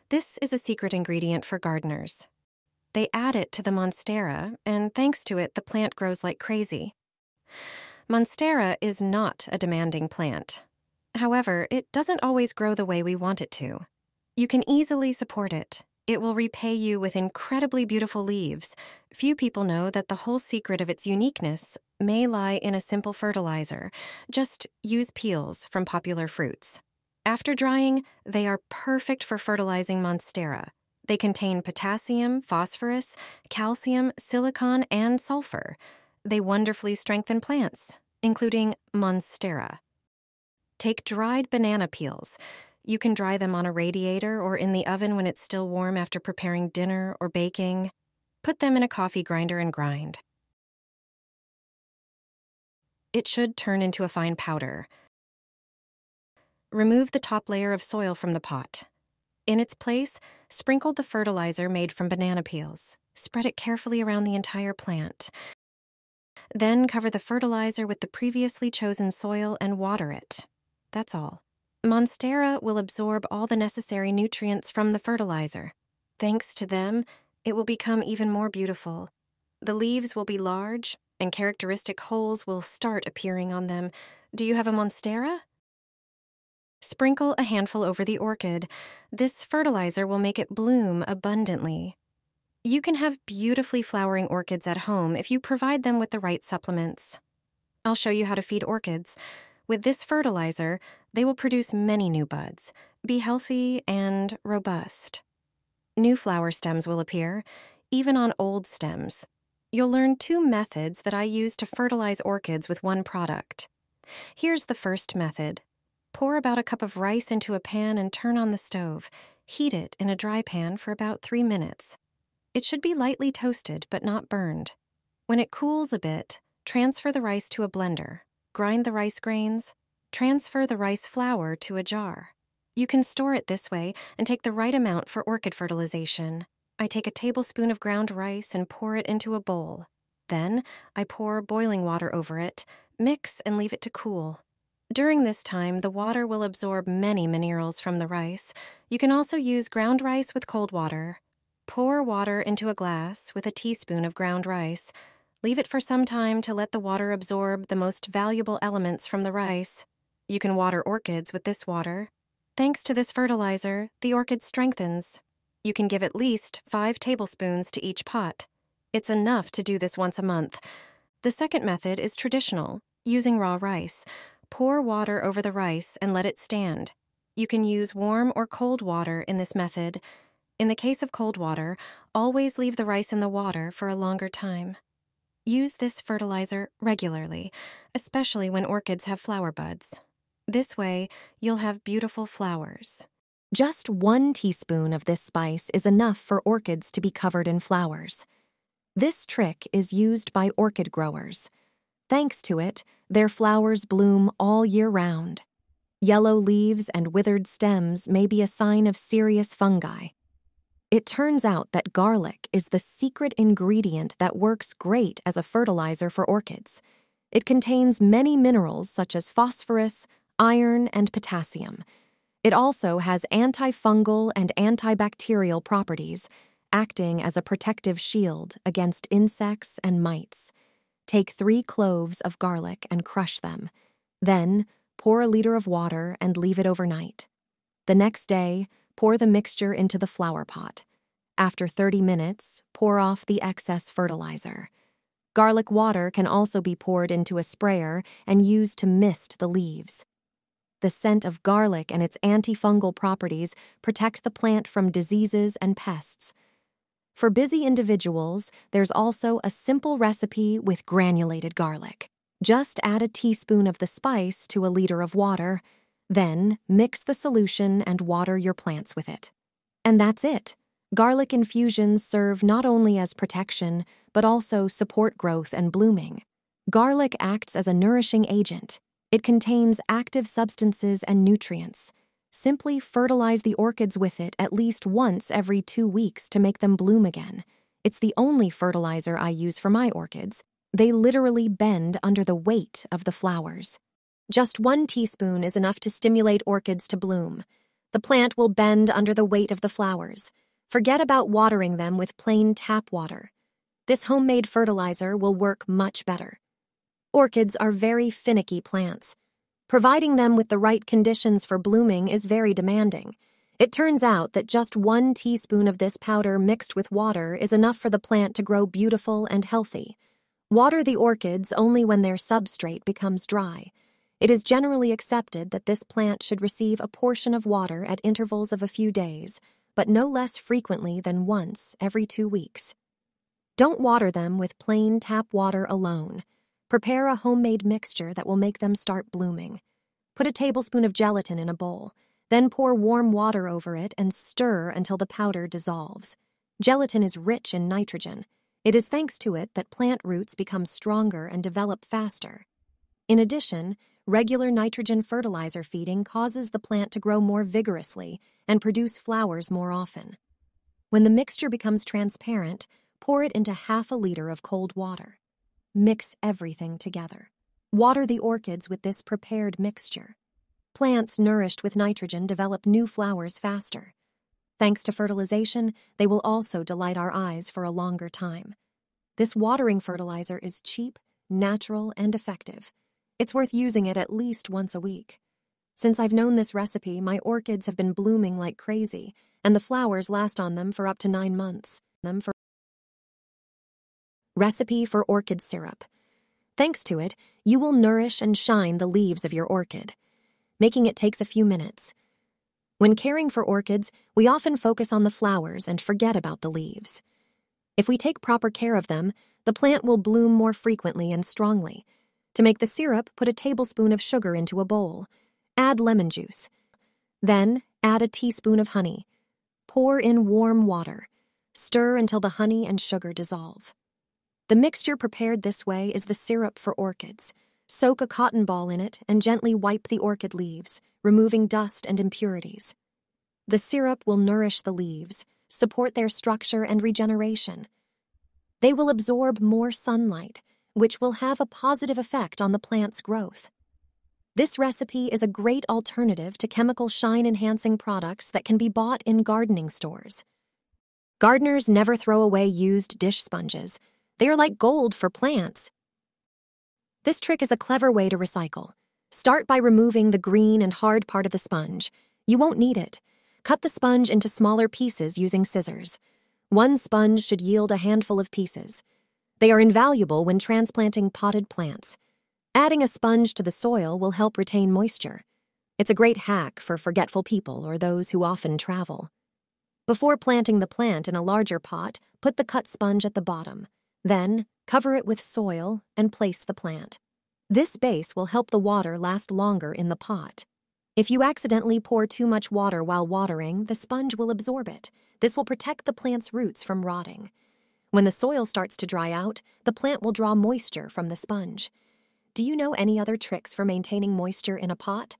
This is a secret ingredient for gardeners. They add it to the monstera, and thanks to it, the plant grows like crazy. Monstera is not a demanding plant. However, it doesn't always grow the way we want it to. You can easily support it. It will repay you with incredibly beautiful leaves. Few people know that the whole secret of its uniqueness may lie in a simple fertilizer. Just use peels from popular fruits. After drying, they are perfect for fertilizing monstera. They contain potassium, phosphorus, calcium, silicon, and sulfur. They wonderfully strengthen plants, including monstera. Take dried banana peels. You can dry them on a radiator or in the oven when it's still warm after preparing dinner or baking. Put them in a coffee grinder and grind. It should turn into a fine powder. Remove the top layer of soil from the pot. In its place, sprinkle the fertilizer made from banana peels. Spread it carefully around the entire plant. Then cover the fertilizer with the previously chosen soil and water it. That's all. Monstera will absorb all the necessary nutrients from the fertilizer. Thanks to them, it will become even more beautiful. The leaves will be large, and characteristic holes will start appearing on them. Do you have a monstera? Sprinkle a handful over the orchid. This fertilizer will make it bloom abundantly. You can have beautifully flowering orchids at home if you provide them with the right supplements. I'll show you how to feed orchids. With this fertilizer, they will produce many new buds, be healthy and robust. New flower stems will appear, even on old stems. You'll learn 2 methods that I use to fertilize orchids with one product. Here's the first method. Pour about a cup of rice into a pan and turn on the stove. Heat it in a dry pan for about 3 minutes. It should be lightly toasted but not burned. When it cools a bit, transfer the rice to a blender. Grind the rice grains. Transfer the rice flour to a jar. You can store it this way and take the right amount for orchid fertilization. I take a tablespoon of ground rice and pour it into a bowl. Then, I pour boiling water over it, mix and leave it to cool. During this time, the water will absorb many minerals from the rice. You can also use ground rice with cold water. Pour water into a glass with a teaspoon of ground rice. Leave it for some time to let the water absorb the most valuable elements from the rice. You can water orchids with this water. Thanks to this fertilizer, the orchid strengthens. You can give at least 5 tablespoons to each pot. It's enough to do this once a month. The second method is traditional, using raw rice. Pour water over the rice and let it stand. You can use warm or cold water in this method. In the case of cold water, always leave the rice in the water for a longer time. Use this fertilizer regularly, especially when orchids have flower buds. This way, you'll have beautiful flowers. Just 1 teaspoon of this spice is enough for orchids to be covered in flowers. This trick is used by orchid growers. Thanks to it, their flowers bloom all year round. Yellow leaves and withered stems may be a sign of serious fungi. It turns out that garlic is the secret ingredient that works great as a fertilizer for orchids. It contains many minerals such as phosphorus, iron, and potassium. It also has antifungal and antibacterial properties, acting as a protective shield against insects and mites. Take 3 cloves of garlic and crush them. Then, pour a liter of water and leave it overnight. The next day, pour the mixture into the flower pot. After 30 minutes, pour off the excess fertilizer. Garlic water can also be poured into a sprayer and used to mist the leaves. The scent of garlic and its antifungal properties protect the plant from diseases and pests. For busy individuals, there's also a simple recipe with granulated garlic. Just add a teaspoon of the spice to a liter of water, then mix the solution and water your plants with it. And that's it. Garlic infusions serve not only as protection, but also support growth and blooming. Garlic acts as a nourishing agent. It contains active substances and nutrients. Simply fertilize the orchids with it at least once every 2 weeks to make them bloom again. It's the only fertilizer I use for my orchids. They literally bend under the weight of the flowers. Just 1 teaspoon is enough to stimulate orchids to bloom. The plant will bend under the weight of the flowers. Forget about watering them with plain tap water. This homemade fertilizer will work much better. Orchids are very finicky plants. Providing them with the right conditions for blooming is very demanding. It turns out that just 1 teaspoon of this powder mixed with water is enough for the plant to grow beautiful and healthy. Water the orchids only when their substrate becomes dry. It is generally accepted that this plant should receive a portion of water at intervals of a few days, but no less frequently than once every 2 weeks. Don't water them with plain tap water alone. Prepare a homemade mixture that will make them start blooming. Put a tablespoon of gelatin in a bowl, then pour warm water over it and stir until the powder dissolves. Gelatin is rich in nitrogen. It is thanks to it that plant roots become stronger and develop faster. In addition, regular nitrogen fertilizer feeding causes the plant to grow more vigorously and produce flowers more often. When the mixture becomes transparent, pour it into half a liter of cold water. Mix everything together. Water the orchids with this prepared mixture. Plants nourished with nitrogen develop new flowers faster. Thanks to fertilization, they will also delight our eyes for a longer time. This watering fertilizer is cheap, natural, and effective. It's worth using it at least once a week. Since I've known this recipe, my orchids have been blooming like crazy, and the flowers last on them for up to 9 months. Recipe for orchid syrup. Thanks to it, you will nourish and shine the leaves of your orchid. Making it takes a few minutes. When caring for orchids, we often focus on the flowers and forget about the leaves. If we take proper care of them, the plant will bloom more frequently and strongly. To make the syrup, put a tablespoon of sugar into a bowl. Add lemon juice. Then, add a teaspoon of honey. Pour in warm water. Stir until the honey and sugar dissolve. The mixture prepared this way is the syrup for orchids. Soak a cotton ball in it and gently wipe the orchid leaves, removing dust and impurities. The syrup will nourish the leaves, support their structure and regeneration. They will absorb more sunlight, which will have a positive effect on the plant's growth. This recipe is a great alternative to chemical shine-enhancing products that can be bought in gardening stores. Gardeners never throw away used dish sponges. They are like gold for plants. This trick is a clever way to recycle. Start by removing the green and hard part of the sponge. You won't need it. Cut the sponge into smaller pieces using scissors. 1 sponge should yield a handful of pieces. They are invaluable when transplanting potted plants. Adding a sponge to the soil will help retain moisture. It's a great hack for forgetful people or those who often travel. Before planting the plant in a larger pot, put the cut sponge at the bottom. Then, cover it with soil and place the plant. This base will help the water last longer in the pot. If you accidentally pour too much water while watering, the sponge will absorb it. This will protect the plant's roots from rotting. When the soil starts to dry out, the plant will draw moisture from the sponge. Do you know any other tricks for maintaining moisture in a pot?